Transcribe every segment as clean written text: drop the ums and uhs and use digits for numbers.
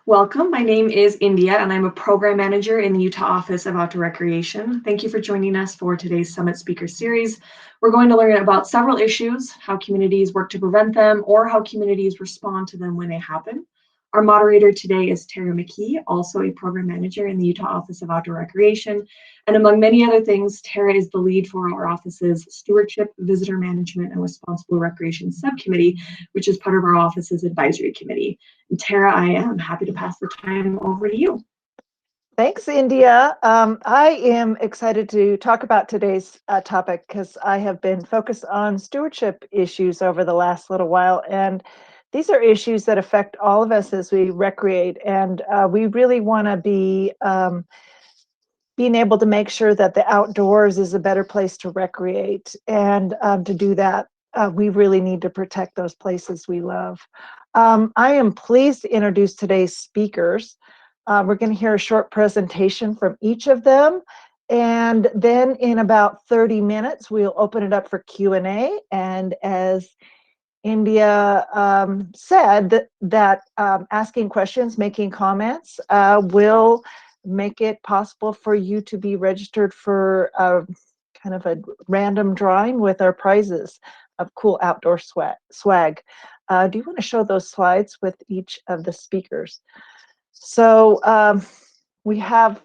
Welcome. My name is India, and I'm a program manager in the Utah Office of Outdoor Recreation. Thank you for joining us for today's Summit Speaker Series. We're going to learn about several issues, how communities work to prevent them, or how communities respond to them when they happen. Our moderator today is Tara McKee, also a program manager in the Utah Office of Outdoor Recreation. And among many other things, Tara is the lead for our office's Stewardship, Visitor Management, and Responsible Recreation Subcommittee, which is part of our office's advisory committee. And Tara, I am happy to pass the time over to you. Thanks, India. I am excited to talk about today's topic because I have been focused on stewardship issues over the last little while, and these are issues that affect all of us as we recreate, and we really want to be being able to make sure that the outdoors is a better place to recreate, and to do that, we really need to protect those places we love. I am pleased to introduce today's speakers. We're going to hear a short presentation from each of them, and then in about 30 minutes, we'll open it up for Q&A. And as India said, that asking questions, making comments will make it possible for you to be registered for kind of a random drawing with our prizes of cool outdoor swag. Do you want to show those slides with each of the speakers? So we have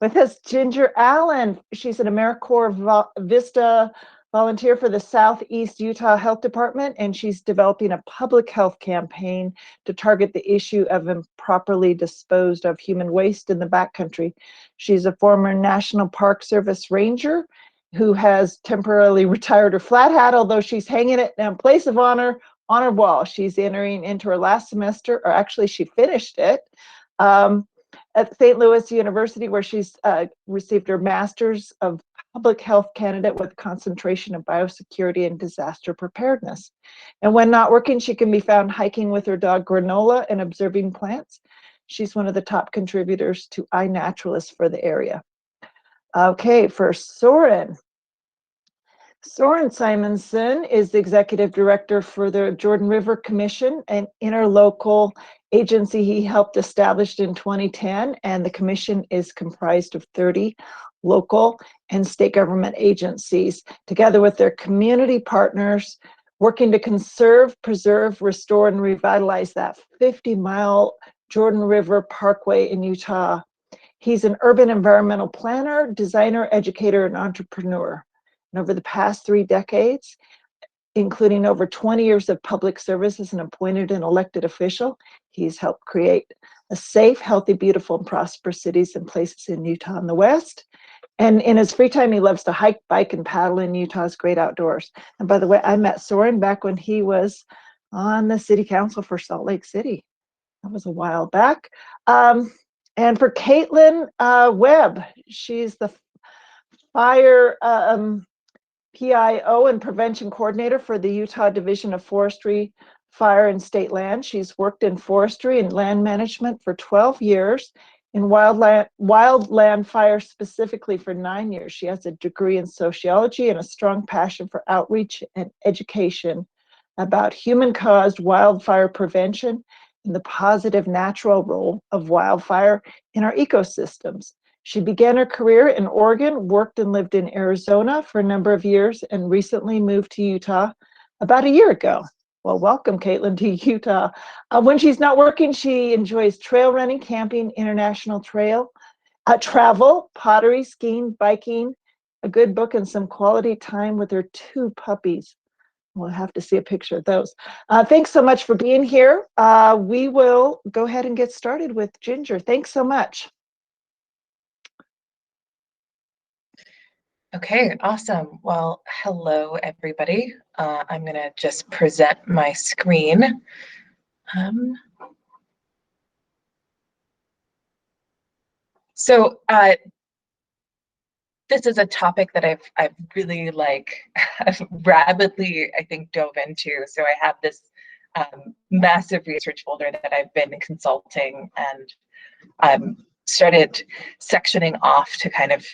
with us Ginger Allen. She's an AmeriCorps Vista volunteer for the Southeast Utah Health Department, and she's developing a public health campaign to target the issue of improperly disposed of human waste in the backcountry. She's a former National Park Service ranger who has temporarily retired her flat hat, although she's hanging it in place of honor on her wall. She's entering into her last semester, or actually she finished it, at St. Louis University, where she's received her Master's of Public Health candidate with concentration in biosecurity and disaster preparedness. And when not working, she can be found hiking with her dog Granola and observing plants. She's one of the top contributors to iNaturalist for the area. Okay, for Soren. Soren Simonson is the executive director for the Jordan River Commission, an interlocal agency he helped establish in 2010, and the commission is comprised of 30 local and state government agencies, together with their community partners, working to conserve, preserve, restore, and revitalize that 50-mile Jordan River Parkway in Utah. He's an urban environmental planner, designer, educator, and entrepreneur. And over the past 3 decades, including over 20 years of public service as an appointed and elected official, he's helped create a safe, healthy, beautiful, and prosperous cities and places in Utah and the West. And in his free time, he loves to hike, bike, and paddle in Utah's great outdoors. And by the way, I met Soren back when he was on the city council for Salt Lake City. That was a while back. And for Caitlin Webb, she's the fire PIO and prevention coordinator for the Utah Division of Forestry, Fire, and State Land. She's worked in forestry and land management for 12 years, in wildland fire specifically for 9 years. She has a degree in sociology and a strong passion for outreach and education about human-caused wildfire prevention and the positive natural role of wildfire in our ecosystems. She began her career in Oregon, worked and lived in Arizona for a number of years, and recently moved to Utah about a year ago. Well, welcome, Caitlin, to Utah. When she's not working, she enjoys trail running, camping, international travel, pottery, skiing, biking, a good book, and some quality time with her 2 puppies. We'll have to see a picture of those. Thanks so much for being here. We will go ahead and get started with Ginger. Thanks so much. Okay, awesome. Well, hello, everybody. I'm going to just present my screen. So this is a topic that I've really rapidly, I think, dove into. So I have this massive research folder that I've been consulting and started sectioning off to kind of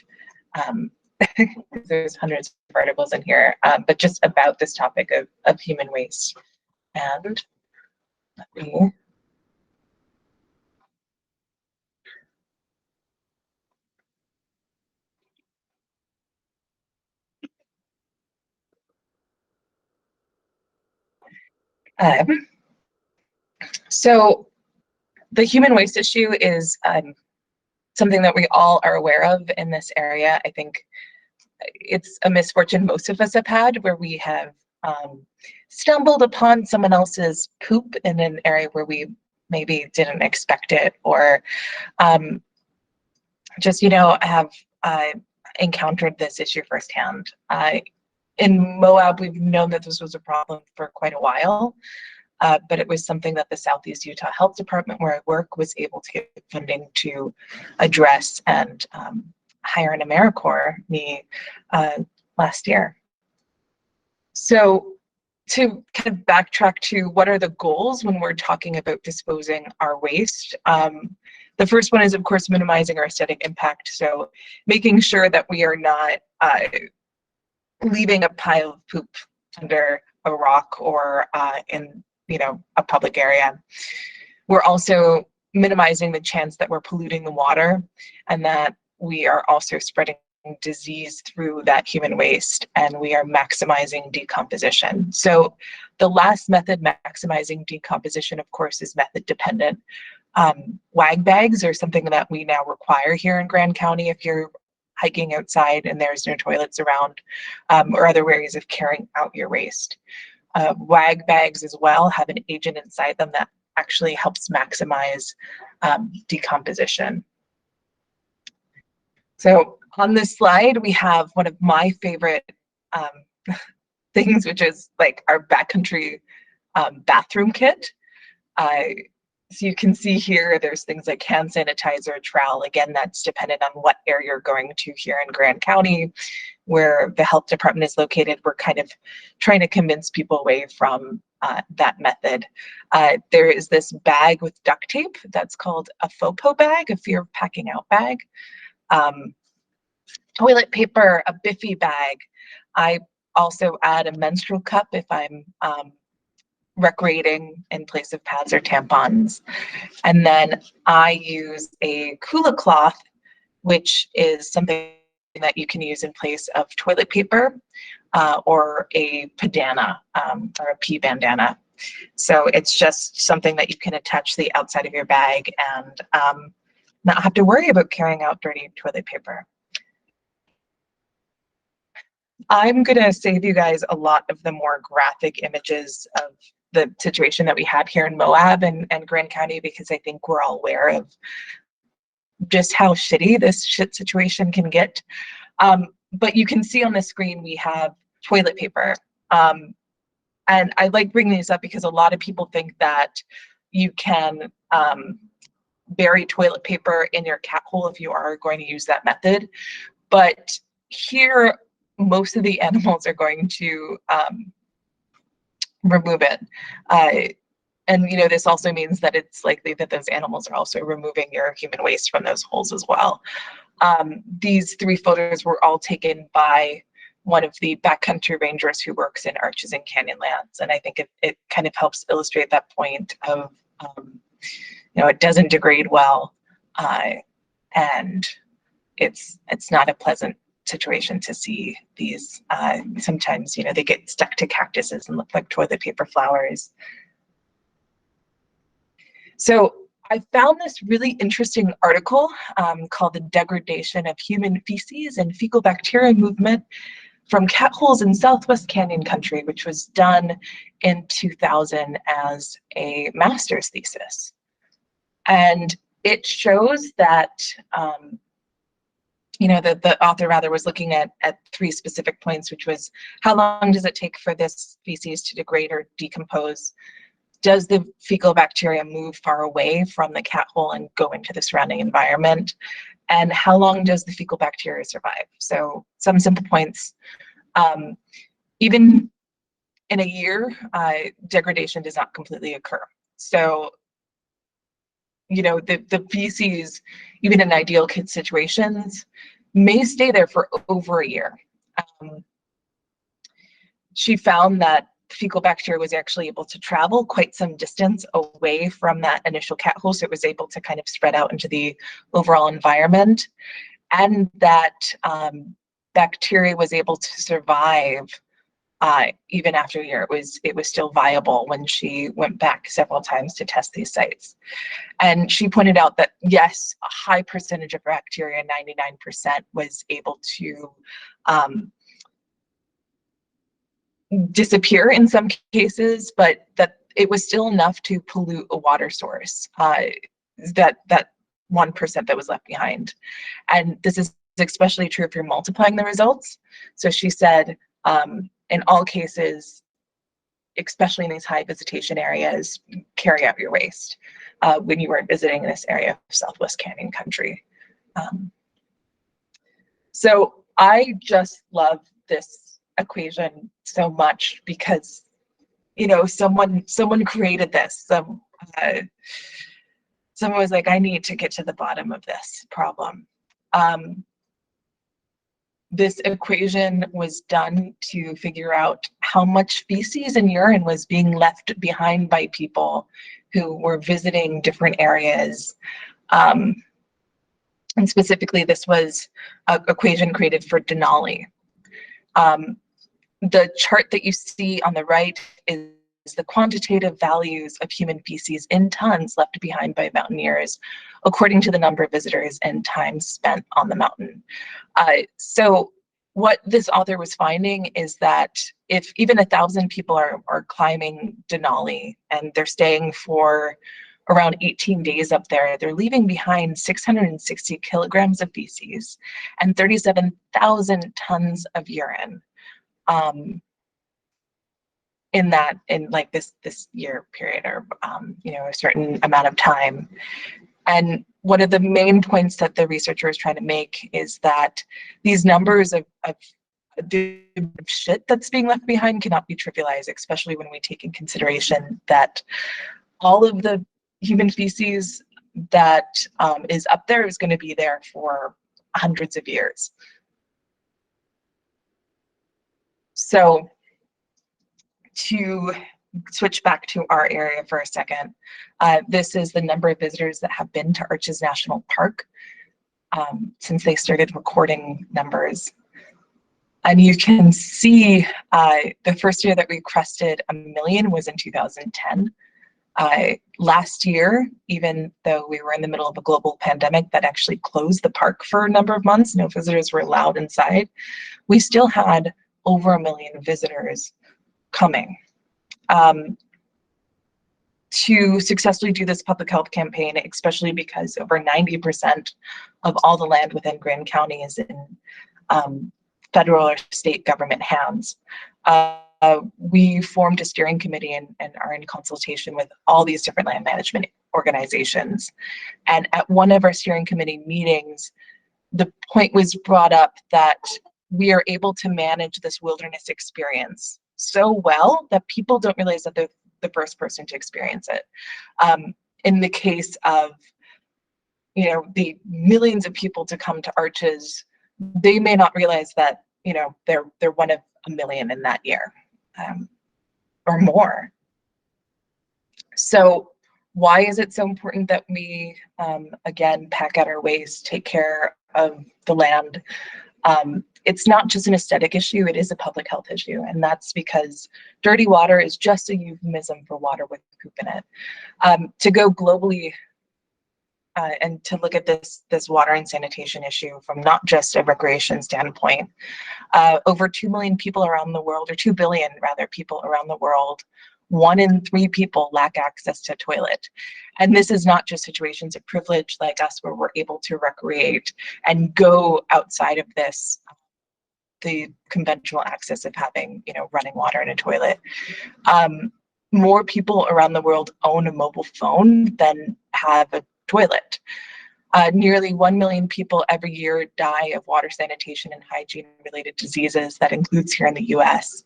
there's hundreds of articles in here, but just about this topic of human waste. And let me So the human waste issue is something that we all are aware of in this area. I think it's a misfortune most of us have had, where we have stumbled upon someone else's poop in an area where we maybe didn't expect it, or just, have encountered this issue firsthand. In Moab, we've known that this was a problem for quite a while, but it was something that the Southeast Utah Health Department, where I work, was able to get funding to address and hire an AmeriCorps me last year. So to kind of backtrack to what are the goals when we're talking about disposing our waste, the first one is, of course, minimizing our aesthetic impact. So making sure that we are not leaving a pile of poop under a rock or in a public area. We're also minimizing the chance that we're polluting the water, and that we are also spreading disease through that human waste, and we are maximizing decomposition. So the last method, maximizing decomposition, of course, is method dependent. WAG bags are something that we now require here in Grand County if you're hiking outside and there's no toilets around, or other ways of carrying out your waste. WAG bags as well have an agent inside them that actually helps maximize decomposition. So on this slide, we have one of my favorite things, which is like our backcountry bathroom kit. So you can see here, there's things like hand sanitizer, trowel. Again, that's dependent on what area you're going to here in Grand County, where the health department is located. We're kind of trying to convince people away from that method. There is this bag with duct tape that's called a FOPO bag, a fear of packing out bag. Toilet paper, a Biffy bag. I also add a menstrual cup if I'm recreating in place of pads or tampons. And then I use a Kula cloth, which is something that you can use in place of toilet paper or a padana or a pee bandana. So it's just something that you can attach to the outside of your bag and not have to worry about carrying out dirty toilet paper. I'm gonna save you guys a lot of the more graphic images of the situation that we had here in Moab and Grand County, because I think we're all aware of just how shitty this shit situation can get. But you can see on the screen we have toilet paper. And I like bringing this up because a lot of people think that you can bury toilet paper in your cat hole if you are going to use that method. But here, most of the animals are going to remove it. And this also means that it's likely that those animals are also removing your human waste from those holes as well. These 3 photos were all taken by one of the backcountry rangers who works in arches and canyonlands. And I think it kind of helps illustrate that point of, it doesn't degrade well. And it's not a pleasant situation to see these. Sometimes, they get stuck to cactuses and look like toilet paper flowers. So I found this really interesting article called The Degradation of Human Feces and Fecal Bacteria Movement from Cat Holes in Southwest Canyon Country, which was done in 2000 as a master's thesis. And it shows that the author rather was looking at 3 specific points, which was how long does it take for this feces to degrade or decompose? Does the fecal bacteria move far away from the cat hole and go into the surrounding environment? And how long does the fecal bacteria survive? So some simple points. Even in a year, degradation does not completely occur. So the feces, even in ideal situations, may stay there for over a year. She found that fecal bacteria was actually able to travel quite some distance away from that initial cat hole, so it was able to kind of spread out into the overall environment, and that bacteria was able to survive even after a year, it was still viable when she went back several times to test these sites. And she pointed out that yes, a high percentage of bacteria, 99%, was able to disappear in some cases, but that it was still enough to pollute a water source, that 1% that was left behind. And this is especially true if you're multiplying the results. So she said, in all cases, especially in these high visitation areas, carry out your waste when you are visiting this area of Southwest Canyon country. So I just love this equation so much because, you know, someone created this. Someone was like, I need to get to the bottom of this problem. This equation was done to figure out how much feces and urine was being left behind by people who were visiting different areas. And specifically, this was an equation created for Denali. The chart that you see on the right is the quantitative values of human feces in tons left behind by mountaineers, according to the number of visitors and time spent on the mountain. So what this author was finding is that if even 1,000 people are climbing Denali and they're staying for around 18 days up there, they're leaving behind 660 kilograms of feces and 37,000 tons of urine. In like this year period, or you know, a certain amount of time. And one of the main points that the researcher is trying to make is that these numbers of the shit that's being left behind cannot be trivialized, especially when we take in consideration that all of the human feces that is up there is going to be there for hundreds of years. So to switch back to our area for a second, this is the number of visitors that have been to Arches National Park since they started recording numbers. And you can see the first year that we crested 1 million was in 2010. Last year, even though we were in the middle of a global pandemic that actually closed the park for a number of months, no visitors were allowed inside, we still had over 1 million visitors coming. To successfully do this public health campaign, especially because over 90% of all the land within Grand County is in federal or state government hands, we formed a steering committee and are in consultation with all these different land management organizations. And at one of our steering committee meetings, the point was brought up that we are able to manage this wilderness experience so well that people don't realize that they're the first person to experience it. In the case of, you know, the millions of people to come to Arches, they may not realize that, you know, they're one of 1 million in that year, or more. So why is it so important that we, again, pack out our waste, take care of the land? It's not just an aesthetic issue, it is a public health issue. And that's because dirty water is just a euphemism for water with poop in it. To go globally and to look at this water and sanitation issue from not just a recreation standpoint, over 2 million people around the world, or 2 billion rather people around the world, 1 in 3 people lack access to a toilet. And this is not just situations of privilege like us where we're able to recreate and go outside of this, the conventional access of having, you know, running water in a toilet. More people around the world own a mobile phone than have a toilet. Nearly 1 million people every year die of water, sanitation, and hygiene-related diseases. That includes here in the US.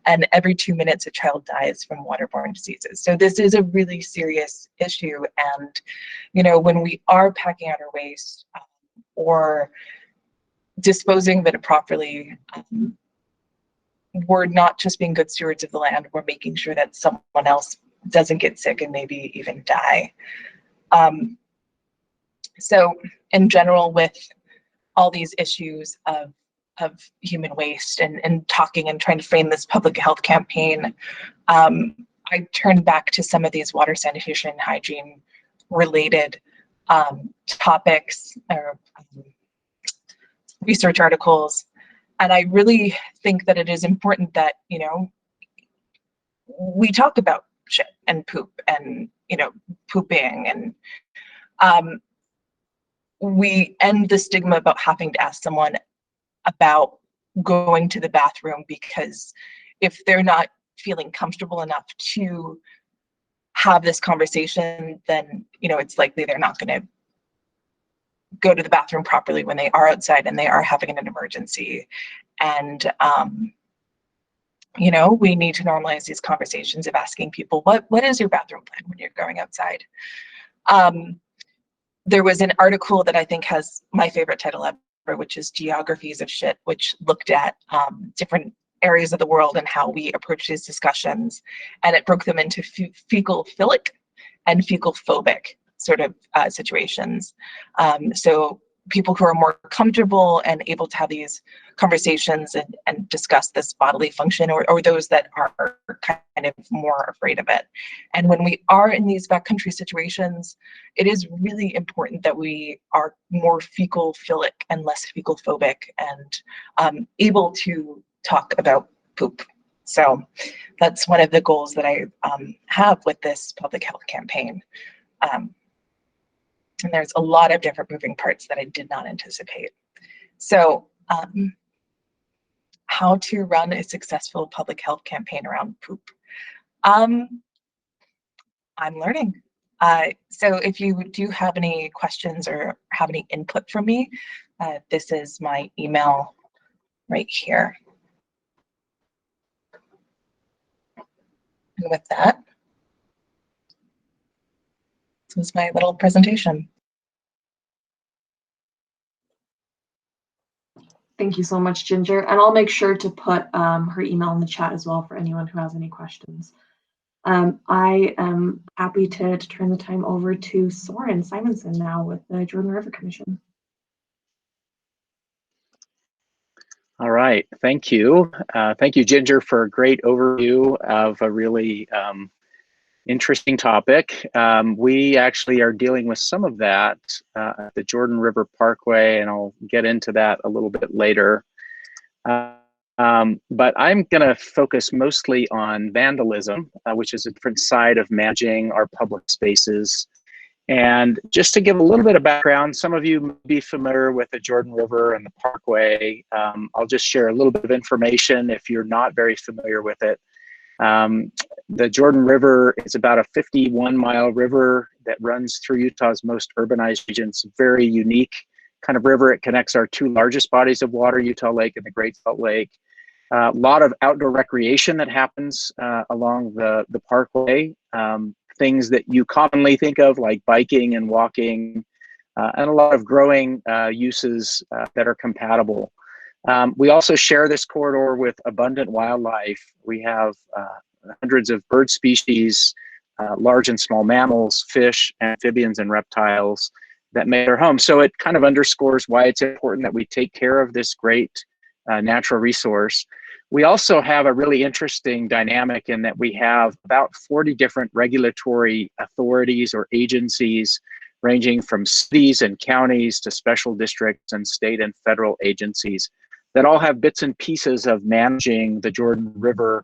And every 2 minutes, a child dies from waterborne diseases. So this is a really serious issue. And, you know, when we are packing out our waste or disposing of it properly, we're not just being good stewards of the land, we're making sure that someone else doesn't get sick and maybe even die. So in general, with all these issues of human waste and talking and trying to frame this public health campaign, I turned back to some of these water sanitation and hygiene related topics or research articles. And I really think that it is important that, you know, we talk about shit and poop and, you know, pooping, and we end the stigma about having to ask someone about going to the bathroom, because if they're not feeling comfortable enough to have this conversation, then, you know, it's likely they're not going to go to the bathroom properly when they are outside and they are having an emergency. And you know, we need to normalize these conversations of asking people, what is your bathroom plan when you're going outside? There was an article that I think has my favorite title ever, which is Geographies of Shit, which looked at different areas of the world and how we approach these discussions. And it broke them into fecal-philic and fecal-phobic sort of situations. So people who are more comfortable and able to have these conversations and discuss this bodily function, or those that are kind of more afraid of it. And when we are in these backcountry situations, it is really important that we are more fecal-philic and less fecal-phobic and able to talk about poop. So that's one of the goals that I have with this public health campaign. And there's a lot of different moving parts that I did not anticipate. So how to run a successful public health campaign around poop. I'm learning. So if you do have any questions or have any input from me, this is my email right here. And with that, this is my little presentation. Thank you so much, Ginger. And I'll make sure to put her email in the chat as well for anyone who has any questions. I am happy to turn the time over to Soren Simonson now with the Jordan River Commission. All right, thank you. Thank you, Ginger, for a great overview of a really interesting topic. We actually are dealing with some of that at the Jordan River Parkway, and I'll get into that a little bit later. But I'm going to focus mostly on vandalism, which is a different side of managing our public spaces. And just to give a little bit of background, some of you may be familiar with the Jordan River and the Parkway. I'll just share a little bit of information if you're not very familiar with it. The Jordan River is about a 51-mile river that runs through Utah's most urbanized regions. Very unique kind of river. It connects our two largest bodies of water, Utah Lake and the Great Salt Lake. A lot of outdoor recreation that happens along the Parkway. Things that you commonly think of like biking and walking, and a lot of growing uses that are compatible. We also share this corridor with abundant wildlife. We have hundreds of bird species, large and small mammals, fish, amphibians, and reptiles that make their home. So it kind of underscores why it's important that we take care of this great natural resource. We also have a really interesting dynamic in that we have about 40 different regulatory authorities or agencies, ranging from cities and counties to special districts and state and federal agencies that all have bits and pieces of managing the Jordan River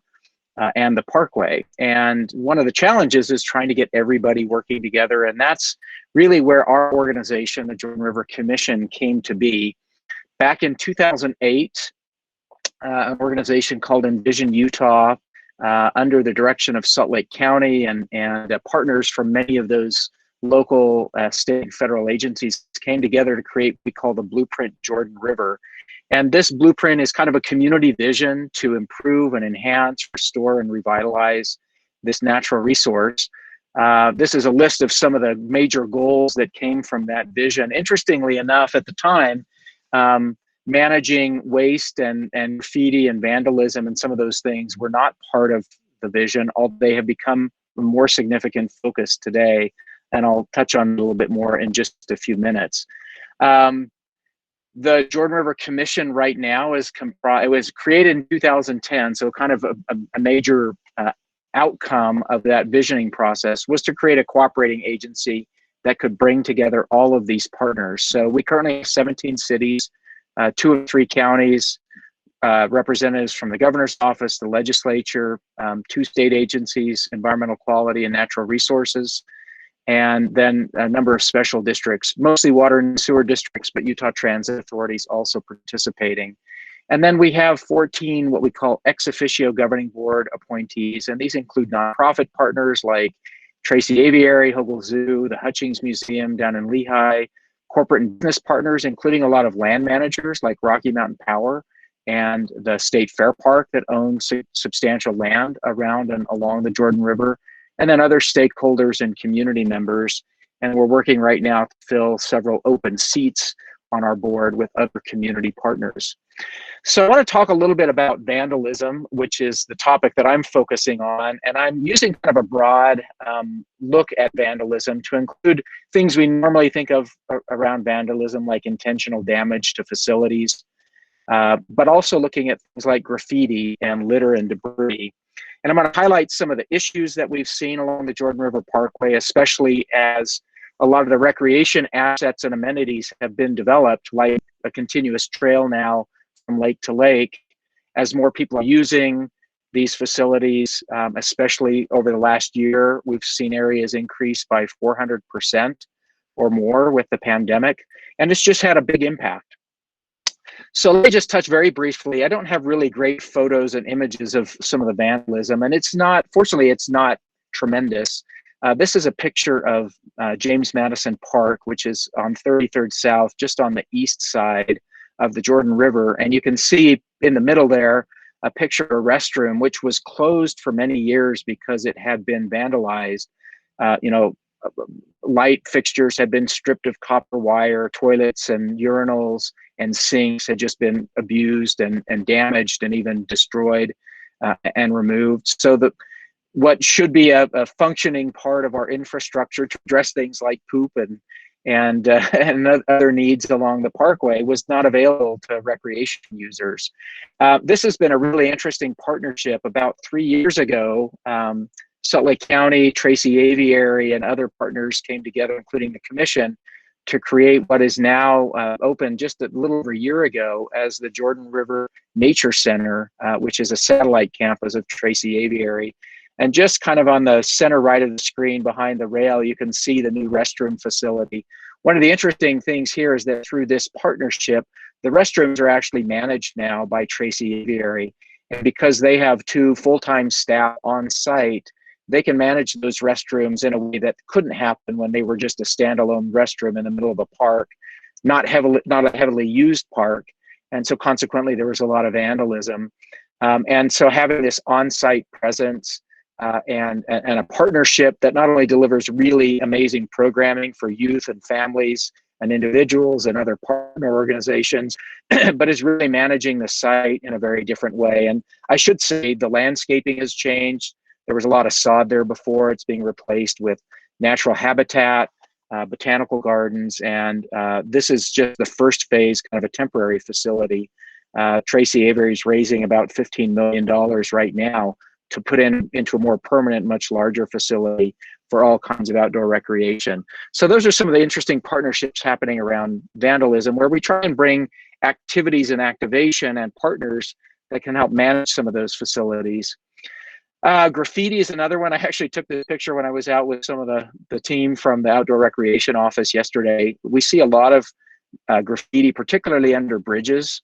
and the Parkway. And one of the challenges is trying to get everybody working together. And that's really where our organization, the Jordan River Commission, came to be. Back in 2008, an organization called Envision Utah, under the direction of Salt Lake County and partners from many of those local, state, and federal agencies, came together to create what we call the Blueprint Jordan River. And this blueprint is kind of a community vision to improve and enhance, restore, and revitalize this natural resource. This is a list of some of the major goals that came from that vision. Interestingly enough, at the time, managing waste and graffiti and vandalism and some of those things were not part of the vision, although they have become a more significant focus today. And I'll touch on it a little bit more in just a few minutes. The Jordan River Commission right now is comprised, it was created in 2010, so kind of a major outcome of that visioning process was to create a cooperating agency that could bring together all of these partners. So we currently have 17 cities, 2 of 3 counties, representatives from the governor's office, the legislature, 2 state agencies, environmental quality and natural resources, and then a number of special districts, mostly water and sewer districts, but Utah Transit Authorities also participating. And then we have 14 what we call ex officio governing board appointees, and these include nonprofit partners like Tracy Aviary, Hogle Zoo, the Hutchings Museum down in Lehigh, corporate and business partners, including a lot of land managers like Rocky Mountain Power and the State Fair Park that owns substantial land around and along the Jordan River, and then other stakeholders and community members. And we're working right now to fill several open seats on our board with other community partners. So I want to talk a little bit about vandalism, which is the topic that I'm focusing on. And I'm using kind of a broad look at vandalism to include things we normally think of around vandalism, like intentional damage to facilities, but also looking at things like graffiti and litter and debris. And I'm going to highlight some of the issues that we've seen along the Jordan River Parkway, especially as a lot of the recreation assets and amenities have been developed, like a continuous trail now from lake to lake. As more people are using these facilities, especially over the last year, we've seen areas increase by 400% or more with the pandemic, and it's just had a big impact. So let me just touch very briefly. I don't have really great photos and images of some of the vandalism, and it's not, fortunately, it's not tremendous. This is a picture of James Madison Park, which is on 33rd South, just on the east side of the Jordan River. And you can see in the middle there a picture of a restroom, which was closed for many years because it had been vandalized. Light fixtures had been stripped of copper wire, toilets and urinals and sinks had just been abused and damaged and even destroyed and removed. So what should be a functioning part of our infrastructure to address things like poop and other needs along the parkway was not available to recreation users. This has been a really interesting partnership. About 3 years ago, Salt Lake County, Tracy Aviary, and other partners came together, including the commission, to create what is now open just a little over a year ago as the Jordan River Nature Center, which is a satellite campus of Tracy Aviary. And just kind of on the center right of the screen behind the rail, you can see the new restroom facility. One of the interesting things here is that through this partnership, the restrooms are actually managed now by Tracy Aviary. And because they have 2 full-time staff on site, they can manage those restrooms in a way that couldn't happen when they were just a standalone restroom in the middle of a park, not a heavily used park. And so consequently, there was a lot of vandalism. And so having this on-site presence and a partnership that not only delivers really amazing programming for youth and families and individuals and other partner organizations, but is really managing the site in a very different way. And I should say the landscaping has changed. There was a lot of sod there before. It's being replaced with natural habitat, botanical gardens, and this is just the first phase, kind of a temporary facility. Tracy Aviary is raising about $15 million right now to put into a more permanent, much larger facility for all kinds of outdoor recreation. So those are some of the interesting partnerships happening around vandalism, where we try and bring activities and activation and partners that can help manage some of those facilities. Graffiti is another one. I actually took this picture when I was out with some of the team from the Outdoor Recreation Office yesterday. We see a lot of graffiti, particularly under bridges.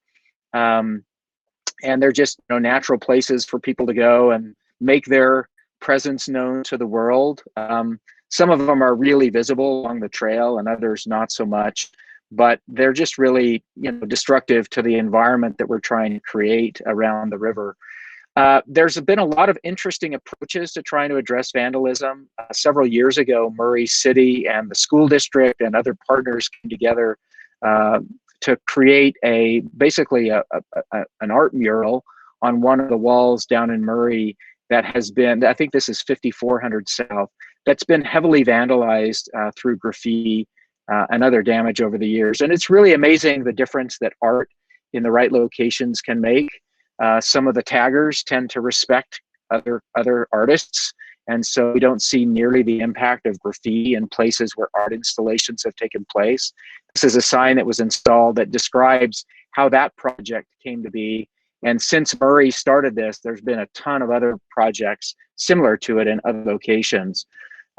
And they're just natural places for people to go and make their presence known to the world. Some of them are really visible along the trail and others not so much, but they're just really destructive to the environment that we're trying to create around the river. There's been a lot of interesting approaches to trying to address vandalism. Several years ago, Murray City and the school district and other partners came together to create basically an art mural on one of the walls down in Murray that has been, I think this is 5400 South, that's been heavily vandalized through graffiti and other damage over the years. And it's really amazing the difference that art in the right locations can make. Some of the taggers tend to respect other artists, and so we don't see nearly the impact of graffiti in places where art installations have taken place. This is a sign that was installed that describes how that project came to be. And since Murray started this, there's been a ton of other projects similar to it in other locations.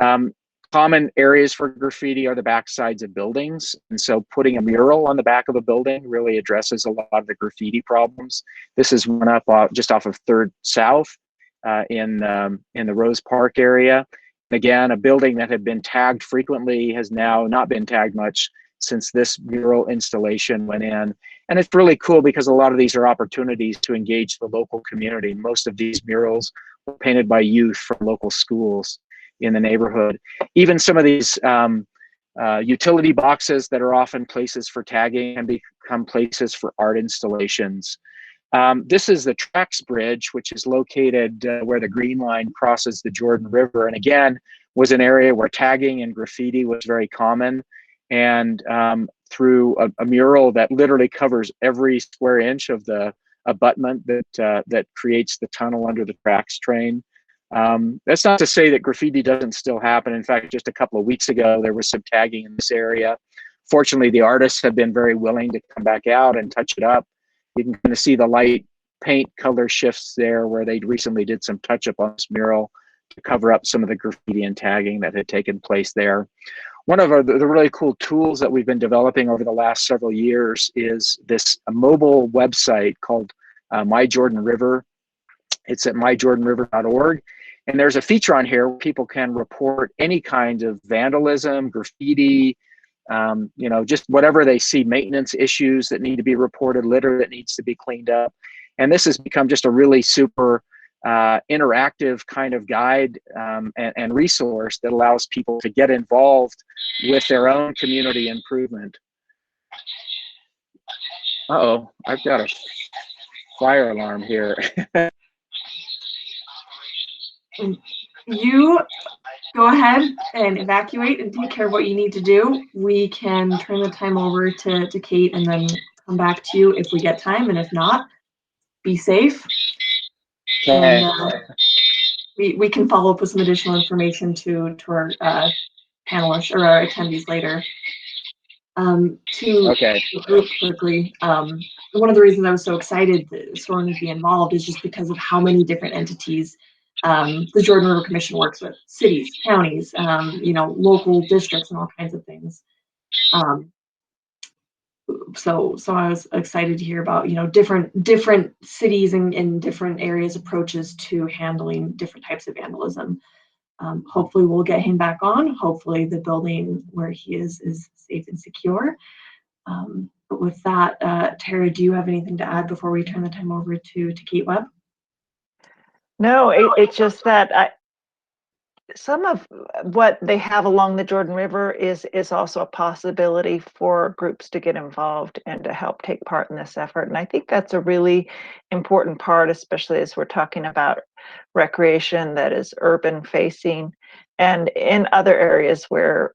Common areas for graffiti are the backsides of buildings. And so putting a mural on the back of a building really addresses a lot of the graffiti problems. This is one up just off of 3rd South in the Rose Park area. Again, a building that had been tagged frequently has now not been tagged much since this mural installation went in. And it's really cool because a lot of these are opportunities to engage the local community. Most of these murals were painted by youth from local schools in the neighborhood. Even some of these utility boxes that are often places for tagging can become places for art installations. This is the Tracks Bridge, which is located where the Green Line crosses the Jordan River, and again, was an area where tagging and graffiti was very common. And through a mural that literally covers every square inch of the abutment that creates the tunnel under the tracks train. That's not to say that graffiti doesn't still happen. In fact, just a couple of weeks ago, there was some tagging in this area. Fortunately, the artists have been very willing to come back out and touch it up. You can kind of see the light paint color shifts there where they recently did some touch up on this mural to cover up some of the graffiti and tagging that had taken place there. One of the really cool tools that we've been developing over the last several years is this mobile website called My Jordan River. It's at myjordanriver.org. And there's a feature on here where people can report any kind of vandalism, graffiti, just whatever they see, maintenance issues that need to be reported, litter that needs to be cleaned up. And this has become just a really super interactive kind of guide and resource that allows people to get involved with their own community improvement. Uh-oh, I've got a fire alarm here. You go ahead and evacuate and take care of what you need to do. We can turn the time over to Kate and then come back to you if we get time, and if not, be safe. Okay. And we can follow up with some additional information to our panelists or our attendees later. Okay. Group quickly, one of the reasons I was so excited that Soren would be involved is just because of how many different entities the Jordan River Commission works with: cities, counties, local districts, and all kinds of things. So I was excited to hear about different cities and different areas approaches to handling different types of vandalism. Hopefully we'll get him back on. Hopefully the building where he is safe and secure. But with that, Tara, do you have anything to add before we turn the time over to Kate Webb? No, it's just that some of what they have along the Jordan River is also a possibility for groups to get involved and to help take part in this effort. And I think that's a really important part, especially as we're talking about recreation that is urban facing and in other areas where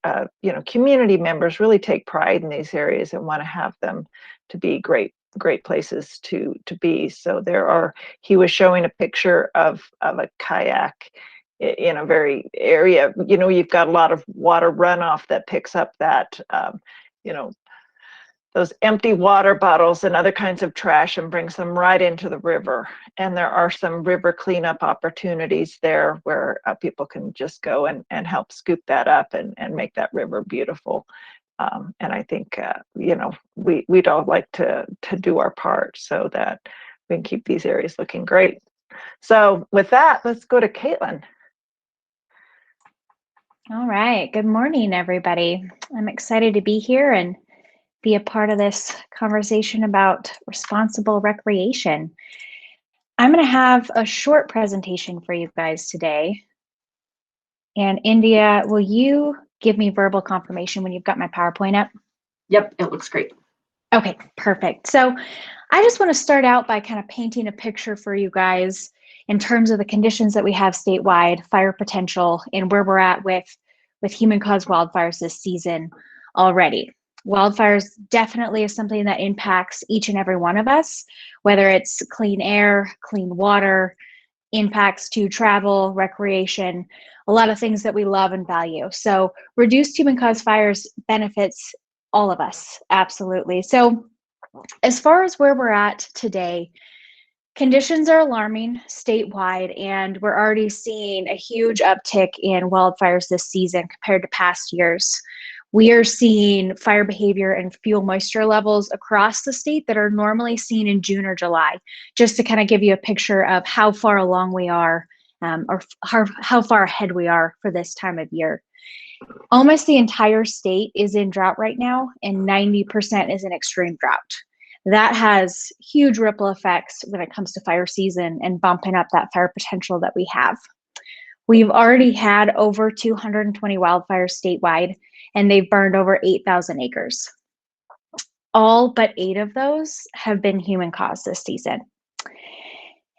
community members really take pride in these areas and want to have them to be great places to be. So he was showing a picture of a kayak in a very area, you've got a lot of water runoff that picks up that, those empty water bottles and other kinds of trash and brings them right into the river. And there are some river cleanup opportunities there where people can just go and help scoop that up and make that river beautiful. And I think, we'd all like to do our part so that we can keep these areas looking great. So with that, let's go to Caitlin. All right. Good morning, everybody. I'm excited to be here and be a part of this conversation about responsible recreation. I'm going to have a short presentation for you guys today. And India, will you give me verbal confirmation when you've got my PowerPoint up? Yep, it looks great. Okay, perfect. So I just want to start out by kind of painting a picture for you guys in terms of the conditions that we have statewide, fire potential, and where we're at with human-caused wildfires this season. already. Wildfires definitely is something that impacts each and every one of us, whether it's clean air, clean water, impacts to travel, recreation, a lot of things that we love and value. So reduced human-caused fires benefits all of us, absolutely. So as far as where we're at today, conditions are alarming statewide, and we're already seeing a huge uptick in wildfires this season compared to past years. We are seeing fire behavior and fuel moisture levels across the state that are normally seen in June or July, just to kind of give you a picture of how far along we are, or how far ahead we are for this time of year. Almost the entire state is in drought right now, and 90% is in extreme drought. That has huge ripple effects when it comes to fire season and bumping up that fire potential that we have. We've already had over 220 wildfires statewide, and they've burned over 8,000 acres. All but 8 of those have been human caused this season.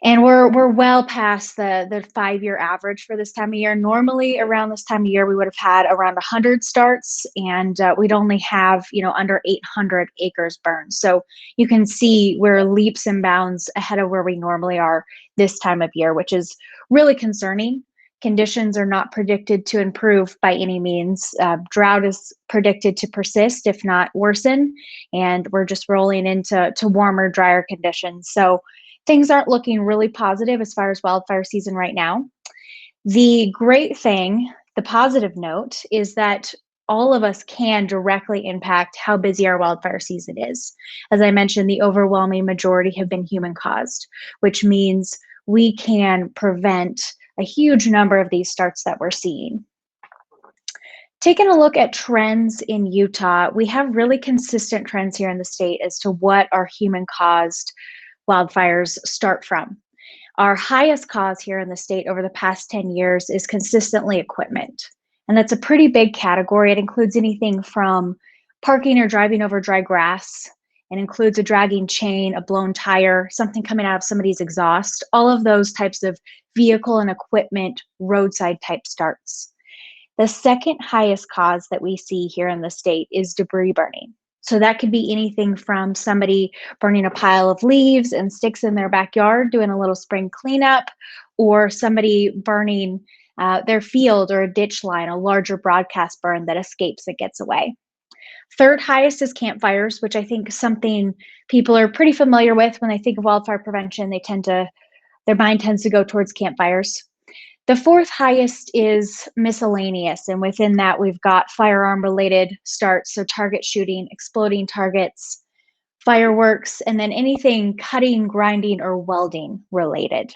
And we're well past the 5-year average for this time of year. Normally around this time of year, we would have had around 100 starts, and we'd only have, under 800 acres burned. So you can see we're leaps and bounds ahead of where we normally are this time of year, which is really concerning. Conditions are not predicted to improve by any means. Drought is predicted to persist, if not worsen, and we're just rolling into warmer, drier conditions. So things aren't looking really positive as far as wildfire season right now. The great thing, the positive note, is that all of us can directly impact how busy our wildfire season is. As I mentioned, the overwhelming majority have been human caused, which means we can prevent a huge number of these starts that we're seeing. Taking a look at trends in Utah, we have really consistent trends here in the state as to what our human-caused wildfires start from. Our highest cause here in the state over the past 10 years is consistently equipment. And that's a pretty big category. It includes anything from parking or driving over dry grass. It includes a dragging chain, a blown tire, something coming out of somebody's exhaust, all of those types of vehicle and equipment roadside type starts. The second highest cause that we see here in the state is debris burning. So that could be anything from somebody burning a pile of leaves and sticks in their backyard, doing a little spring cleanup, or somebody burning their field or a ditch line, a larger broadcast burn that escapes and gets away. Third highest is campfires, which I think is something people are pretty familiar with when they think of wildfire prevention. Their mind tends to go towards campfires. The fourth highest is miscellaneous, and within that we've got firearm-related starts, so target shooting, exploding targets, fireworks, and then anything cutting, grinding, or welding related.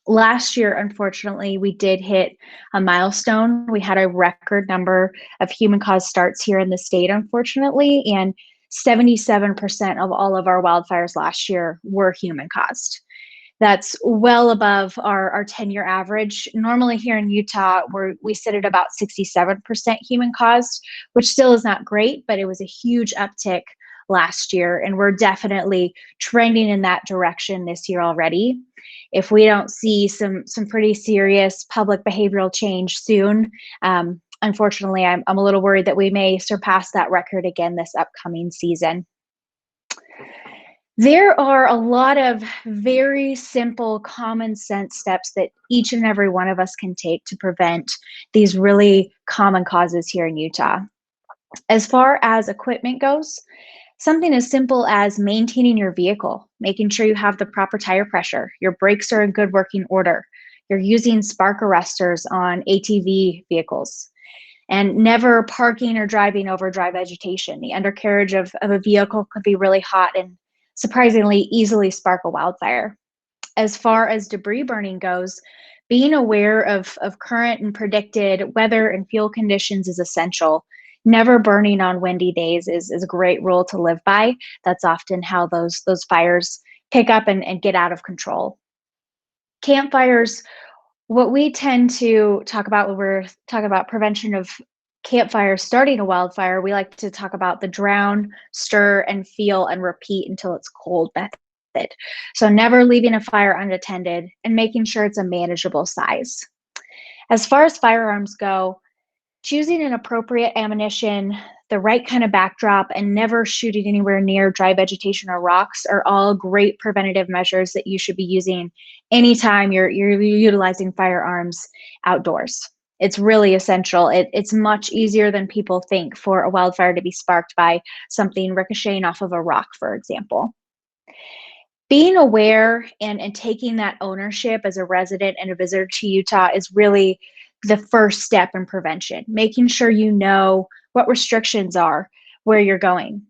Last year, unfortunately, we did hit a milestone. We had a record number of human-caused starts here in the state, unfortunately, and 77% of all of our wildfires last year were human-caused. That's well above our 10-year average. Normally here in Utah, we sit at about 67% human-caused, which still is not great, but it was a huge uptick last year, and we're definitely trending in that direction this year already. If we don't see some pretty serious public behavioral change soon, unfortunately, I'm a little worried that we may surpass that record again this upcoming season. There are a lot of very simple, common sense steps that each and every one of us can take to prevent these really common causes here in Utah. As far as equipment goes, something as simple as maintaining your vehicle, making sure you have the proper tire pressure, your brakes are in good working order, you're using spark arresters on ATV vehicles, and never parking or driving over dry vegetation. The undercarriage of a vehicle could be really hot and surprisingly easily spark a wildfire. As far as debris burning goes, being aware of current and predicted weather and fuel conditions is essential. Never burning on windy days is a great rule to live by. That's often how those fires pick up and get out of control. Campfires, what we tend to talk about when we're talking about prevention of campfires starting a wildfire, we like to talk about the drown, stir, and feel and repeat until it's cold method. So never leaving a fire unattended and making sure it's a manageable size. As far as firearms go, choosing an appropriate ammunition the right kind of backdrop, and never shooting anywhere near dry vegetation or rocks are all great preventative measures that you should be using anytime you're utilizing firearms outdoors. It's really essential. It's much easier than people think for a wildfire to be sparked by something ricocheting off of a rock, for example. Being aware and taking that ownership as a resident and a visitor to Utah is really the first step in prevention, making sure you know what restrictions are where you're going,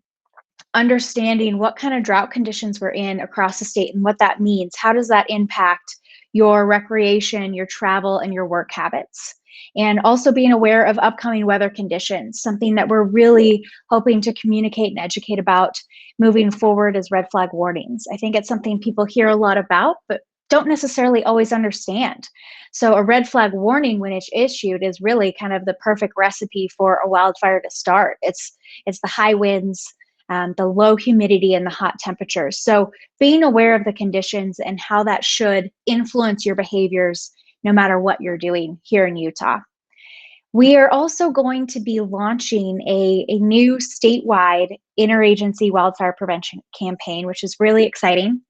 understanding what kind of drought conditions we're in across the state and what that means. How does that impact your recreation, your travel, and your work habits? And also being aware of upcoming weather conditions, something that we're really hoping to communicate and educate about moving forward as red flag warnings. I think it's something people hear a lot about, but don't necessarily always understand. So a red flag warning, when it's issued, is really kind of the perfect recipe for a wildfire to start. It's the high winds, the low humidity, and the hot temperatures. So being aware of the conditions and how that should influence your behaviors no matter what you're doing here in Utah. We are also going to be launching a new statewide interagency wildfire prevention campaign, which is really exciting.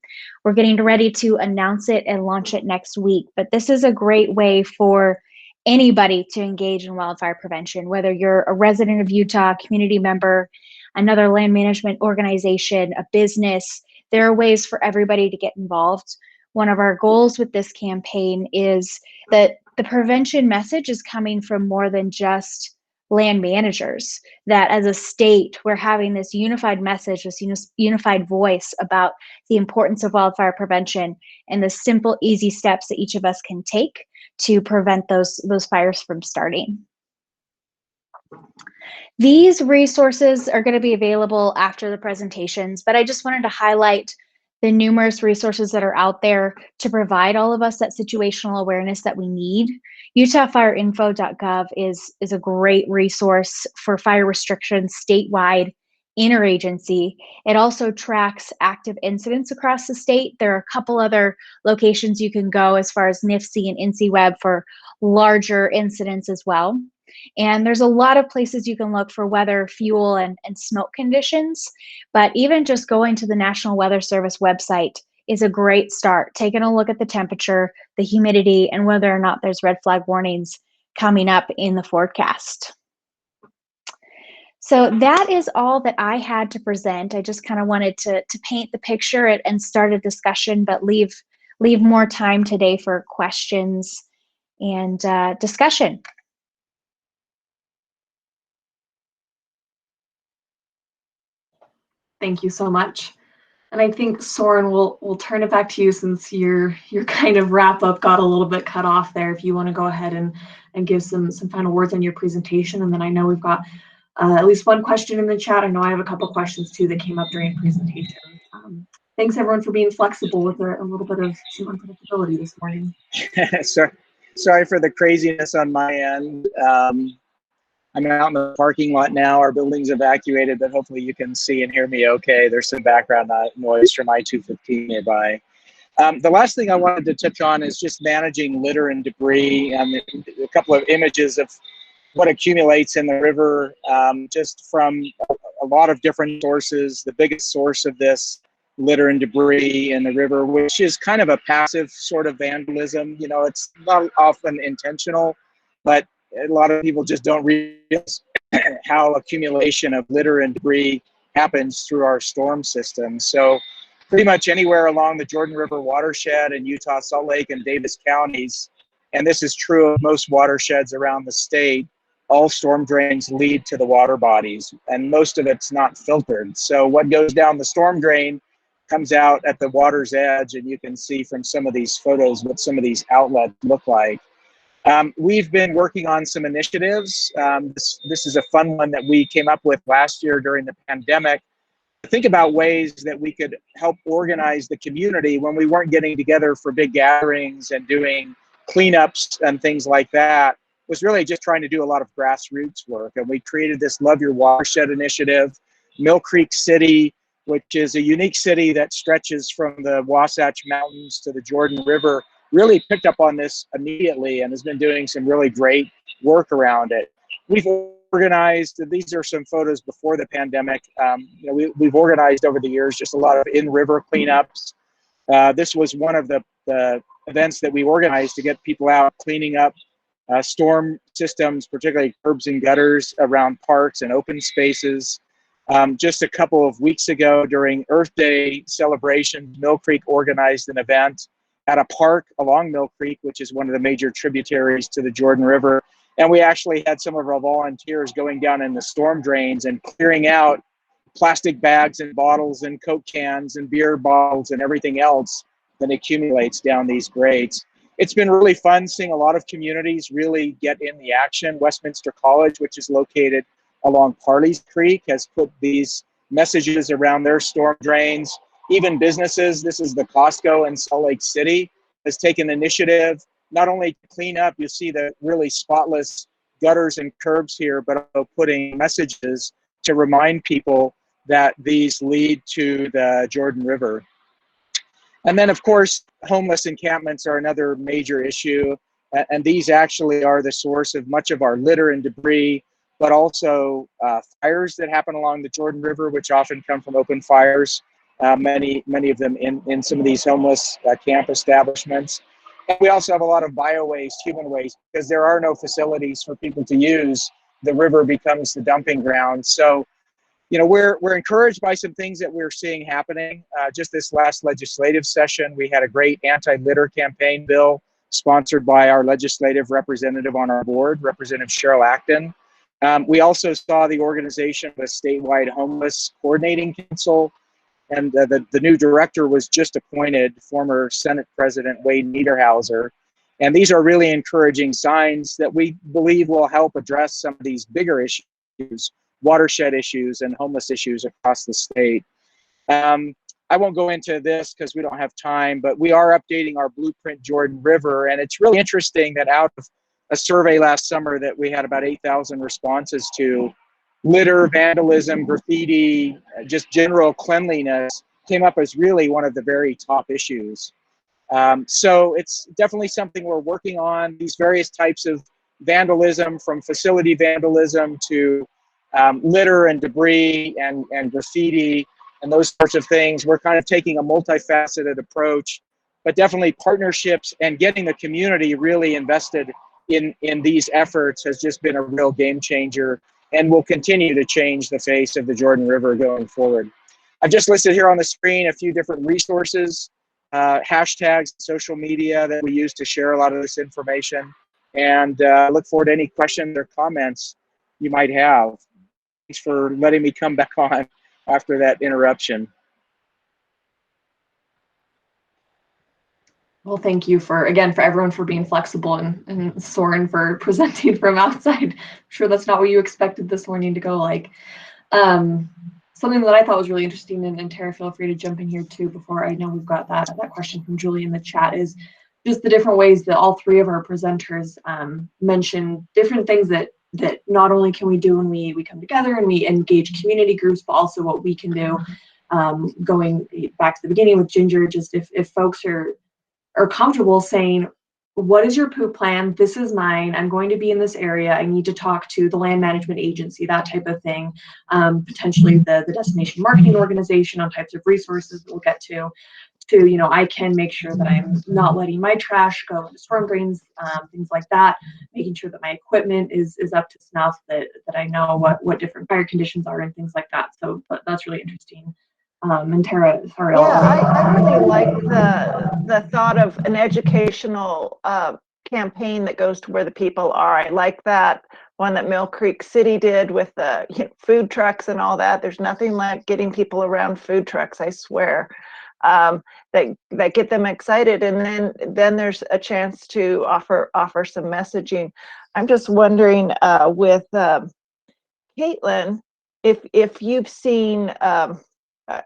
We're getting ready to announce it and launch it next week, but this is a great way for anybody to engage in wildfire prevention, whether you're a resident of Utah, community member, another land management organization, a business. There are ways for everybody to get involved. One of our goals with this campaign is that the prevention message is coming from more than just land managers, that as a state, we're having this unified message, this unified voice about the importance of wildfire prevention and the simple, easy steps that each of us can take to prevent those fires from starting. These resources are going to be available after the presentations, but I just wanted to highlight the numerous resources that are out there to provide all of us that situational awareness that we need. UtahFireInfo.gov is a great resource for fire restrictions statewide, interagency. It also tracks active incidents across the state. There are a couple other locations you can go as far as NIFC and INCIWeb for larger incidents as well. And there's a lot of places you can look for weather, fuel, and smoke conditions. But even just going to the National Weather Service website is a great start. Taking a look at the temperature, the humidity, and whether or not there's red flag warnings coming up in the forecast. So that is all that I had to present. I just kind of wanted to paint the picture and start a discussion, but leave more time today for questions and discussion. Thank you so much. And I think, Soren, we'll turn it back to you since your kind of wrap up got a little bit cut off there. If you want to go ahead and give some final words on your presentation. And then I know we've got at least one question in the chat. I know I have a couple questions too that came up during presentation. Thanks everyone for being flexible with a little bit of some unpredictability this morning. Sorry for the craziness on my end. I'm out in the parking lot now. Our building's evacuated, but hopefully you can see and hear me okay. There's some background noise from I-215 nearby. The last thing I wanted to touch on is just managing litter and debris, and a couple of images of what accumulates in the river, just from a lot of different sources. The biggest source of this litter and debris in the river, which is kind of a passive sort of vandalism. You know, it's not often intentional, but a lot of people just don't realize how accumulation of litter and debris happens through our storm system. So pretty much anywhere along the Jordan River watershed in Utah, Salt Lake, and Davis counties, and this is true of most watersheds around the state, all storm drains lead to the water bodies, and most of it's not filtered. So what goes down the storm drain comes out at the water's edge, and you can see from some of these photos what some of these outlets look like. We've been working on some initiatives. This is a fun one that we came up with last year during the pandemic. Think about ways that we could help organize the community when we weren't getting together for big gatherings and doing cleanups and things like that. Was really just trying to do a lot of grassroots work. And we created this Love Your Watershed initiative. Mill Creek City, which is a unique city that stretches from the Wasatch Mountains to the Jordan River, really picked up on this immediately and has been doing some really great work around it. We've organized, these are some photos before the pandemic. We've organized over the years just a lot of in-river cleanups. This was one of the events that we organized to get people out cleaning up storm systems, particularly curbs and gutters around parks and open spaces. Just a couple of weeks ago during Earth Day celebrations, Mill Creek organized an event at a park along Mill Creek, which is one of the major tributaries to the Jordan River. And we actually had some of our volunteers going down in the storm drains and clearing out plastic bags and bottles and Coke cans and beer bottles and everything else that accumulates down these grades. It's been really fun seeing a lot of communities really get in the action. Westminster College, which is located along Parley's Creek, has put these messages around their storm drains. Even businesses, this is the Costco in Salt Lake City, has taken initiative not only to clean up, you see the really spotless gutters and curbs here, but also putting messages to remind people that these lead to the Jordan River. And then, of course, homeless encampments are another major issue. And these actually are the source of much of our litter and debris, but also fires that happen along the Jordan River, which often come from open fires, many of them in some of these homeless camp establishments. And we also have a lot of bio-waste, human waste, because there are no facilities for people to use. The river becomes the dumping ground. So, we're encouraged by some things that we're seeing happening. Just this last legislative session, we had a great anti-litter campaign bill sponsored by our legislative representative on our board, Representative Cheryl Acton. We also saw the organization of a statewide homeless coordinating council, and the new director was just appointed, former Senate President Wade Niederhauser. And these are really encouraging signs that we believe will help address some of these bigger issues, watershed issues and homeless issues across the state. I won't go into this because we don't have time, but we are updating our Blueprint Jordan River. And it's really interesting that out of a survey last summer that we had about 8,000 responses to, litter, vandalism, graffiti, just general cleanliness came up as really one of the very top issues. So it's definitely something we're working on, these various types of vandalism, from facility vandalism to litter and debris and graffiti and those sorts of things. We're kind of taking a multifaceted approach, but definitely partnerships and getting the community really invested in these efforts has just been a real game changer and will continue to change the face of the Jordan River going forward. I've just listed here on the screen a few different resources, hashtags, social media that we use to share a lot of this information, and look forward to any questions or comments you might have. Thanks for letting me come back on after that interruption. Well, thank you for everyone for being flexible, and Soren for presenting from outside. I'm sure that's not what you expected this morning to go like. Something that I thought was really interesting, and Tara, feel free to jump in here too before I know we've got that question from Julie in the chat, is just the different ways that all three of our presenters mentioned different things that not only can we do when we come together and we engage community groups, but also what we can do. Going back to the beginning with Ginger, just if folks are comfortable saying, what is your poop plan? This is mine. I'm going to be in this area. I need to talk to the land management agency, that type of thing. Potentially the destination marketing organization on types of resources that we'll get to, I can make sure that I'm not letting my trash go into storm drains, things like that, making sure that my equipment is up to snuff, that I know what different fire conditions are and things like that. So that's really interesting. And Tara, sorry. I really like the thought of an educational campaign that goes to where the people are. I like that one that Mill Creek City did with the food trucks and all that. There's nothing like getting people around food trucks, I swear, that get them excited, and then there's a chance to offer some messaging. I'm just wondering with Caitlin, if you've seen.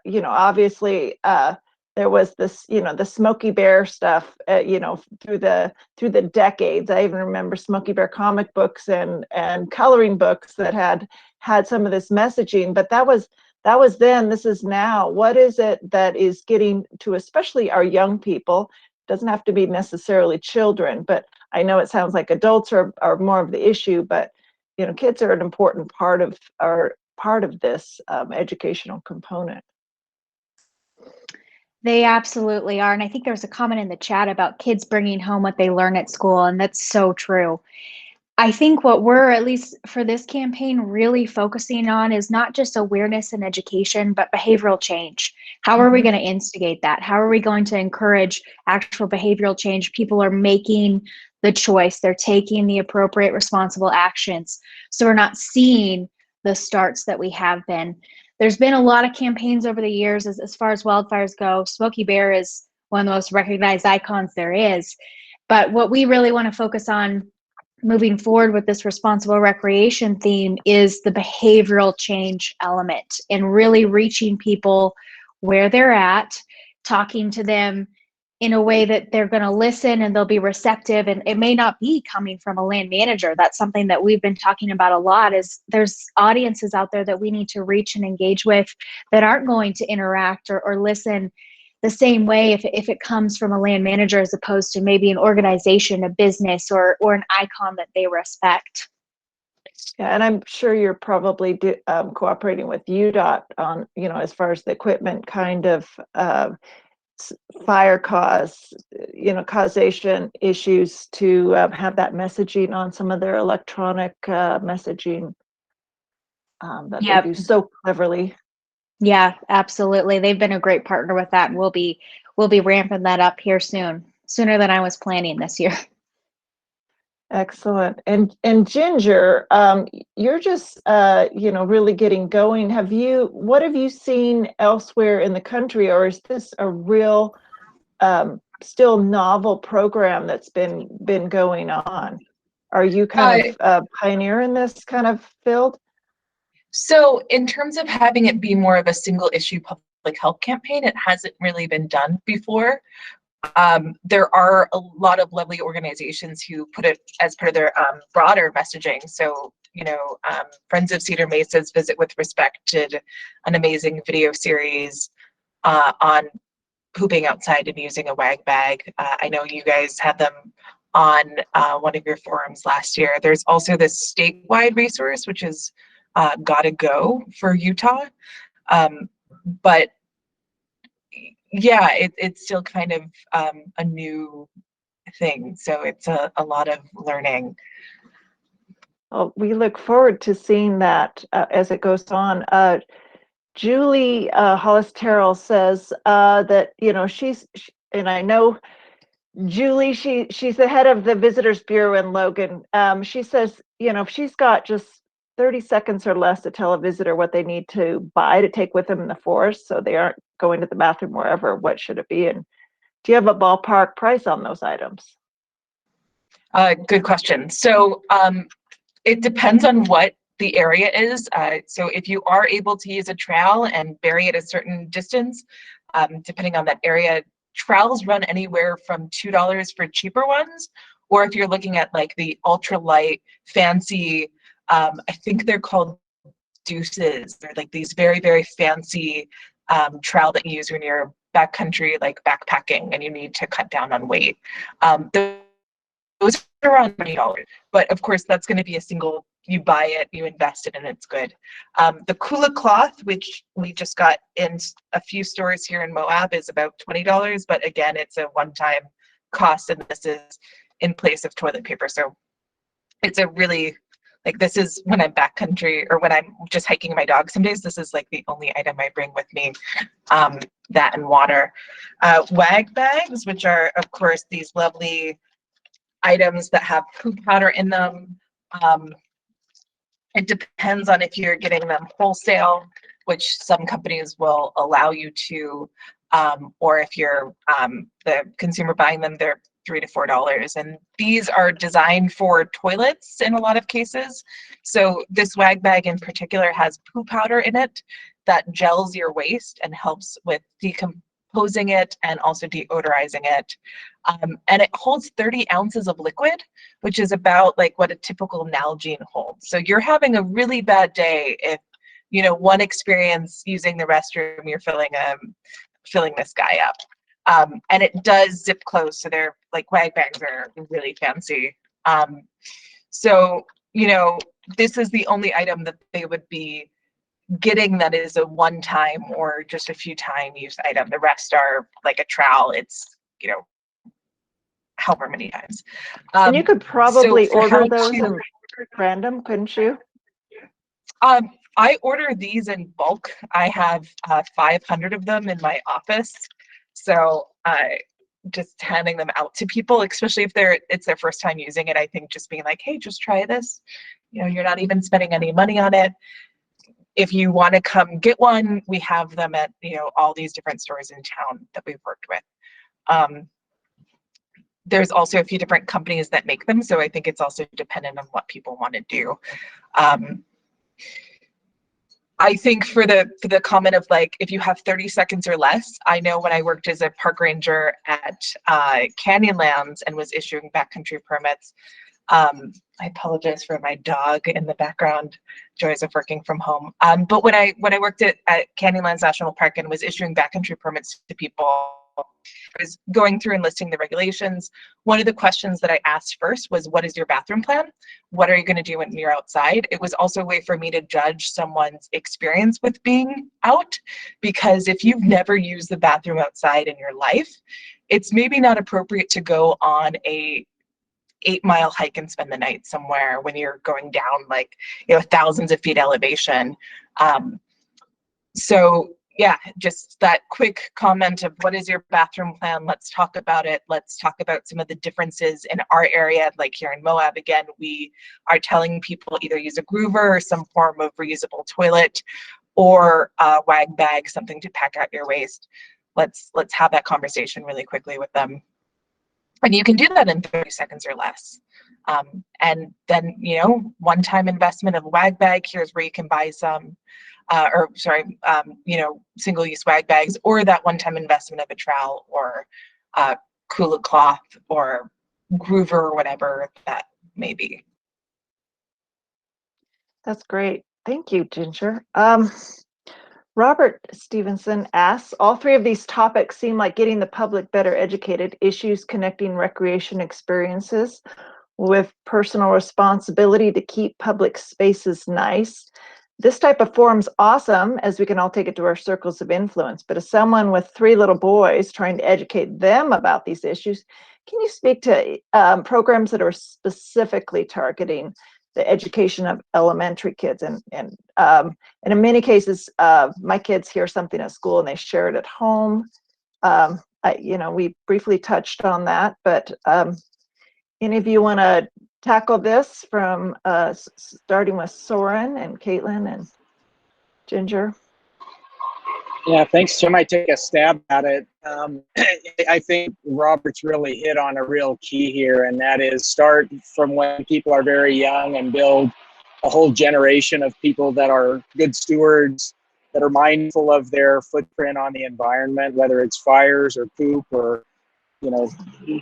Obviously there was this, the Smokey Bear stuff, through the decades. I even remember Smokey Bear comic books and coloring books that had some of this messaging, but that was then. This is now. What is it that is getting to, especially our young people? Doesn't have to be necessarily children, but I know it sounds like adults are more of the issue, but kids are an important part of this educational component. They absolutely are. And I think there was a comment in the chat about kids bringing home what they learn at school, and that's so true. I think what we're, at least for this campaign, really focusing on is not just awareness and education, but behavioral change. How are we going to instigate that? How are we going to encourage actual behavioral change? People are making the choice. They're taking the appropriate responsible actions. So we're not seeing the starts that we have been. There's been a lot of campaigns over the years as far as wildfires go. Smokey Bear is one of the most recognized icons there is. But what we really want to focus on moving forward with this responsible recreation theme is the behavioral change element, and really reaching people where they're at, talking to them in a way that they're going to listen and they'll be receptive. And it may not be coming from a land manager. That's something that we've been talking about a lot, is there's audiences out there that we need to reach and engage with that aren't going to interact or listen the same way if it comes from a land manager, as opposed to maybe an organization, a business, or an icon that they respect. Yeah, and I'm sure you're probably cooperating with UDOT on, as far as the equipment kind of fire causation issues, to have that messaging on some of their electronic messaging that they do so cleverly. Yeah, absolutely. They've been a great partner with that, and we'll be ramping that up here soon, sooner than I was planning this year. Excellent. And Ginger, you're just really getting going. What have you seen elsewhere in the country, or is this a real still novel program that's been going on? Are you kind of a pioneer in this kind of field? So in terms of having it be more of a single issue public health campaign, it hasn't really been done before. There are a lot of lovely organizations who put it as part of their broader messaging. So, Friends of Cedar Mesa's Visit with Respect did an amazing video series on pooping outside and using a wag bag. I know you guys had them on one of your forums last year. There's also this statewide resource, which is Gotta Go for Utah. But yeah, it's still kind of a new thing. So it's a lot of learning. Well, we look forward to seeing that as it goes on. Julie Hollis Terrell says that, and I know Julie, she's the head of the Visitors Bureau in Logan. She says, if she's got just 30 seconds or less to tell a visitor what they need to buy to take with them in the forest so they aren't going to the bathroom wherever, what should it be? And do you have a ballpark price on those items? Good question. So it depends on what the area is. So if you are able to use a trowel and bury it a certain distance, depending on that area, trowels run anywhere from $2 for cheaper ones, or if you're looking at like the ultralight fancy, I think they're called deuces. They're like these very, very fancy trowel that you use when you're backcountry, like backpacking, and you need to cut down on weight. Those are around $20, but of course that's going to be a single. You buy it, you invest it, and it's good. The Kula cloth, which we just got in a few stores here in Moab, is about $20, but again, it's a one-time cost, and this is in place of toilet paper. So it's a really, like, this is when I'm backcountry or when I'm just hiking my dog some days, this is like the only item I bring with me, that and water. Wag bags, which are, of course, these lovely items that have poop powder in them. It depends on if you're getting them wholesale, which some companies will allow you to, or if you're the consumer buying them, they're $3 to $4. And these are designed for toilets in a lot of cases. So this wag bag in particular has poo powder in it that gels your waste and helps with decomposing it and also deodorizing it. And it holds 30 ounces of liquid, which is about like what a typical Nalgene holds. So you're having a really bad day if, one experience using the restroom, you're filling this guy up. And it does zip close, so they're like wag bags are really fancy. So this is the only item that they would be getting that is a one-time or just a few time use item. The rest are like a trowel. It's, you know, however many times. And you could probably so for order how those to- in random, couldn't you? I order these in bulk. I have 500 of them in my office. So just handing them out to people, especially if it's their first time using it, I think just being like, hey, just try this. You know, you're not even spending any money on it. If you want to come get one, we have them at, you know, all these different stores in town that we've worked with. There's also a few different companies that make them, so I think it's also dependent on what people want to do. I think for the comment of like, if you have 30 seconds or less, I know when I worked as a park ranger at Canyonlands and was issuing backcountry permits, I apologize for my dog in the background, joys of working from home. But when I worked at Canyonlands National Park and was issuing backcountry permits to people, I was going through and listing the regulations. One of the questions that I asked first was, what is your bathroom plan? What are you going to do when you're outside? It was also a way for me to judge someone's experience with being out, because if you've never used the bathroom outside in your life, it's maybe not appropriate to go on a 8-mile hike and spend the night somewhere when you're going down, like, you know, thousands of feet elevation. So yeah, just that quick comment of what is your bathroom plan? Let's talk about it. Let's talk about some of the differences in our area. Like here in Moab, again, we are telling people either use a groover or some form of reusable toilet, or a wag bag, something to pack out your waste. Let's have that conversation really quickly with them. And you can do that in 30 seconds or less. And then, you know, one-time investment of a wag bag, here's where you can buy some, you know, single-use wag bags, or that one-time investment of a trowel or cooler cloth or groover or whatever that may be. That's great. Thank you, Ginger. Robert Stevenson asks, all three of these topics seem like getting the public better educated, issues connecting recreation experiences with personal responsibility to keep public spaces nice. This type of forum's awesome, as we can all take it to our circles of influence, but as someone with 3 little boys trying to educate them about these issues, can you speak to programs that are specifically targeting the education of elementary kids? And in many cases, my kids hear something at school and they share it at home. You know, we briefly touched on that, but any of you want to tackle this from starting with Soren and Caitlin and Ginger? Yeah, thanks, Jim. I take a stab at it. I think Robert's really hit on a real key here, and that is start from when people are very young and build a whole generation of people that are good stewards, that are mindful of their footprint on the environment, whether it's fires or poop or, you know,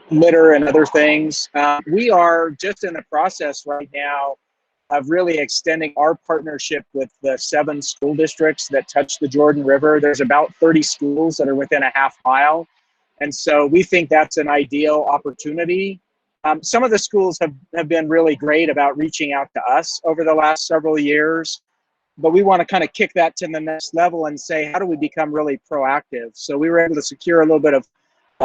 litter and other things. We are just in the process right now of really extending our partnership with the 7 school districts that touch the Jordan River. There's about 30 schools that are within a half mile. And so we think that's an ideal opportunity. Some of the schools have been really great about reaching out to us over the last several years, but we want to kind of kick that to the next level and say, how do we become really proactive? So we were able to secure a little bit of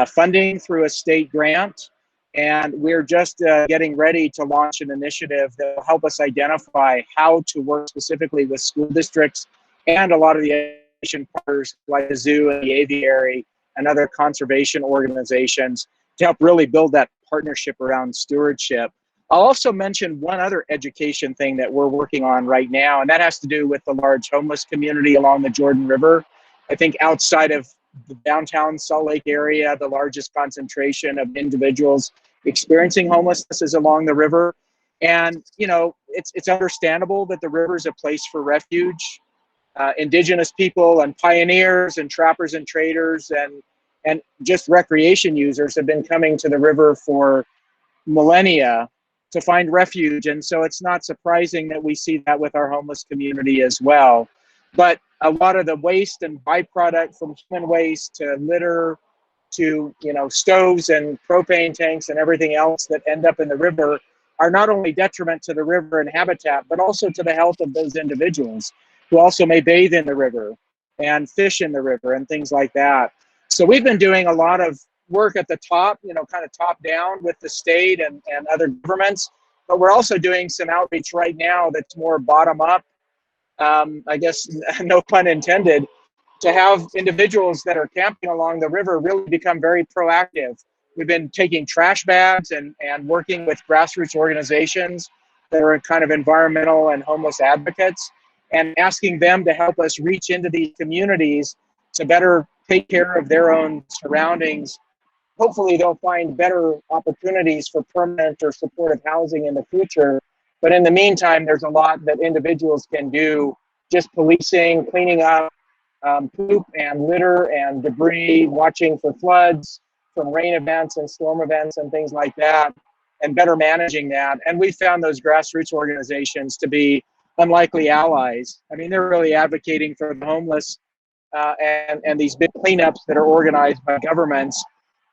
funding through a state grant. And we're just getting ready to launch an initiative that will help us identify how to work specifically with school districts and a lot of the education partners like the zoo and the aviary and other conservation organizations to help really build that partnership around stewardship. I'll also mention one other education thing that we're working on right now, and that has to do with the large homeless community along the Jordan River. I think outside of the downtown Salt Lake area, the largest concentration of individuals experiencing homelessness is along the river. And, you know, it's understandable that the river is a place for refuge. Indigenous people and pioneers and trappers and traders and just recreation users have been coming to the river for millennia to find refuge. And so it's not surprising that we see that with our homeless community as well. But a lot of the waste and byproduct from human waste to litter to, you know, stoves and propane tanks and everything else that end up in the river are not only detriment to the river and habitat, but also to the health of those individuals who also may bathe in the river and fish in the river and things like that. So we've been doing a lot of work at the top, kind of top down with the state and other governments, but we're also doing some outreach right now that's more bottom up, I guess, no pun intended, to have individuals that are camping along the river really become very proactive. We've been taking trash bags and working with grassroots organizations that are kind of environmental and homeless advocates, and asking them to help us reach into these communities to better take care of their own surroundings. Hopefully they'll find better opportunities for permanent or supportive housing in the future. But in the meantime, there's a lot that individuals can do, just policing, cleaning up poop and litter and debris, watching for floods from rain events and storm events and things like that, and better managing that. And we found those grassroots organizations to be unlikely allies. I mean, they're really advocating for the homeless and these big cleanups that are organized by governments.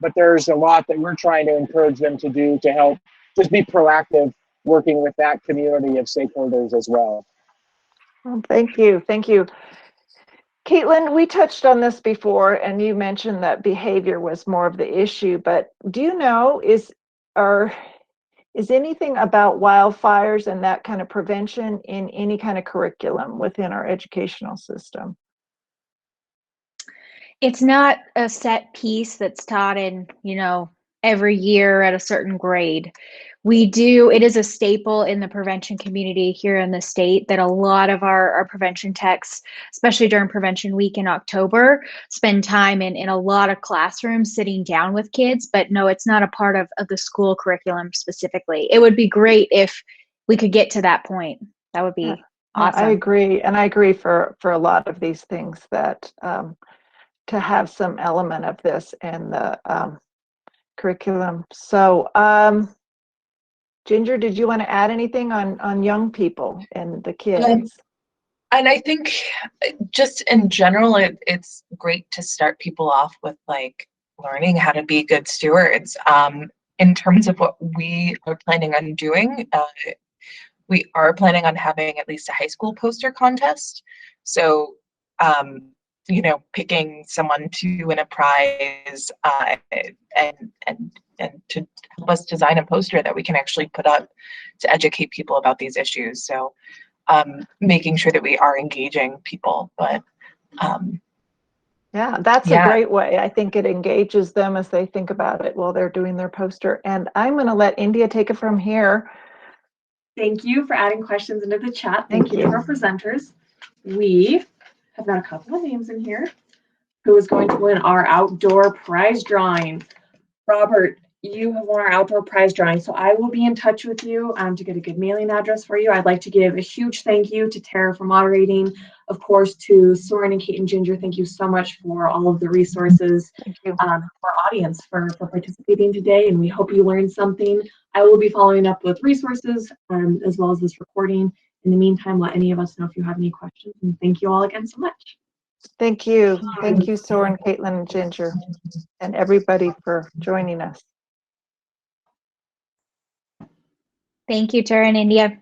But there's a lot that we're trying to encourage them to do to help just be proactive, working with that community of stakeholders as well. Well, thank you. Thank you. Caitlin, we touched on this before, and you mentioned that behavior was more of the issue, but do you know, is anything about wildfires and that kind of prevention in any kind of curriculum within our educational system? It's not a set piece that's taught in, every year at a certain grade. It is a staple in the prevention community here in the state that a lot of our prevention techs, especially during Prevention Week in October, spend time in a lot of classrooms sitting down with kids. But no, it's not a part of the school curriculum specifically. It would be great if we could get to that point. That would be awesome. I agree. And I agree for a lot of these things that to have some element of this in the curriculum. So, Ginger, did you want to add anything on young people and the kids? And I think just in general, it's great to start people off with learning how to be good stewards. In terms of what we are planning on doing, we are planning on having at least a high school poster contest. So, picking someone to win a prize and to help us design a poster that we can actually put up to educate people about these issues. So making sure that we are engaging people, but yeah, that's a great way. I think it engages them as they think about it while they're doing their poster. And I'm going to let India take it from here. Thank you for adding questions into the chat. Thank you to our presenters. We have got a couple of names in here. Who is going to win our outdoor prize drawing? Robert, you have won our outdoor prize drawing, so I will be in touch with you to get a good mailing address for you. I'd like to give a huge thank you to Tara for moderating, of course, to Soren and Kate and Ginger. Thank you so much for all of the resources. Thank you. For our audience for participating today, and we hope you learned something. I will be following up with resources as well as this recording. In the meantime, let any of us know if you have any questions, and thank you all again so much. Thank you. Thank you, Soren, Caitlin, and Ginger, and everybody for joining us. Thank you, Tara and India.